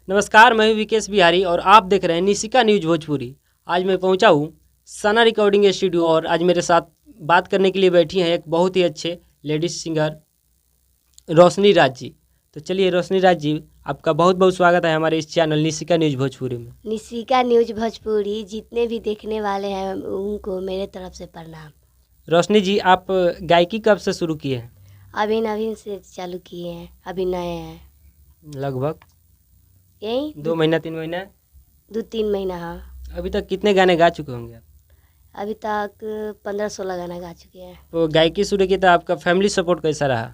नमस्कार, मैं हूं विकेश बिहारी और आप देख रहे हैं निशिका न्यूज भोजपुरी। आज मैं पहुंचा हूं सना रिकॉर्डिंग स्टूडियो और आज मेरे साथ बात करने के लिए बैठी हैं एक बहुत ही अच्छे लेडीज सिंगर रोशनी राज जी। तो चलिए रोशनी राज जी, आपका बहुत बहुत स्वागत है हमारे इस चैनल निशिका न्यूज भोजपुरी में। निशिका न्यूज भोजपुरी जितने भी देखने वाले हैं उनको मेरे तरफ से प्रणाम। रोशनी जी, आप गायकी कब से शुरू किए हैं? अभी से चालू किए हैं, अभी नए हैं। लगभग यही 2 महीना 3 महीना। 2-3 महीना। हाँ, अभी तक कितने गाने गा चुके होंगे आप? अभी तक 15-16 गाना गा चुके हैं। तो गायकी शुरू की तो आपका फैमिली सपोर्ट कैसा रहा?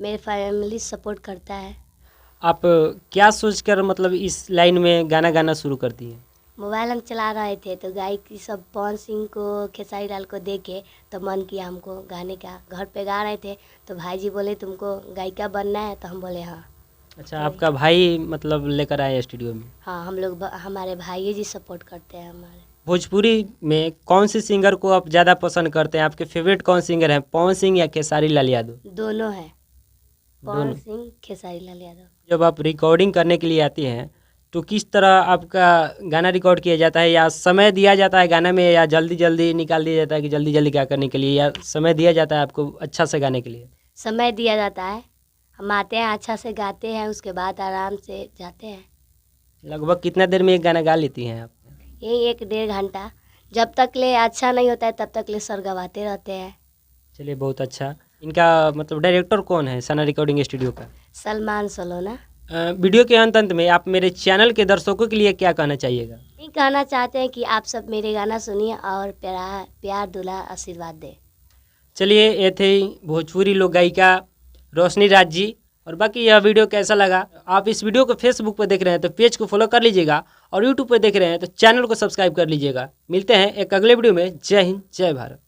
मेरे फैमिली सपोर्ट करता है। आप क्या सोचकर मतलब इस लाइन में गाना गाना शुरू कर दिए? मोबाइल हम चला रहे थे तो गायकी सब पवन सिंह को, खेसारी लाल को देखे तो मन किया हमको गाने का। घर पे गा रहे थे तो भाई जी बोले तुमको गायिका बनना है, तो हम बोले हाँ। अच्छा, आपका भाई मतलब लेकर आए स्टूडियो में? हाँ, हमारे भाई जी सपोर्ट करते हैं हमारे। भोजपुरी में कौन से सिंगर को आप ज़्यादा पसंद करते हैं? आपके फेवरेट कौन सिंगर हैं, पवन सिंह या खेसारी लाल यादव? दोनों है, पवन दोनों। सिंह, खेसारी लाल यादव। जब आप रिकॉर्डिंग करने के लिए आती हैं तो किस तरह आपका गाना रिकॉर्ड किया जाता है, या समय दिया जाता है गाना में, या जल्दी जल्दी निकाल दिया जाता है कि जल्दी जल्दी क्या करने के लिए, या समय दिया जाता है आपको अच्छा से गाने के लिए? समय दिया जाता है, हम आते हैं अच्छा से गाते हैं, उसके बाद आराम से जाते हैं। लगभग कितना देर में एक गाना गा लेती हैं आप? यही 1-1.5 घंटा। जब तक ले अच्छा नहीं होता है तब तक ले सर गवाते रहते हैं। चलिए, बहुत अच्छा। इनका मतलब डायरेक्टर कौन है सना रिकॉर्डिंग स्टूडियो का? सलमान सोलोना। वीडियो के अंत में आप मेरे चैनल के दर्शकों के लिए क्या कहना चाहिएगा? ये कहना चाहते हैं कि आप सब मेरे गाना सुनिए और प्यार दुला आशीर्वाद दें। चलिए, ये थे भोजपुरी लोक गायिका रोशनी राज जी। और बाकी यह वीडियो कैसा लगा? आप इस वीडियो को फेसबुक पर देख रहे हैं तो पेज को फॉलो कर लीजिएगा, और यूट्यूब पर देख रहे हैं तो चैनल को सब्सक्राइब कर लीजिएगा। मिलते हैं एक अगले वीडियो में। जय हिंद, जय भारत।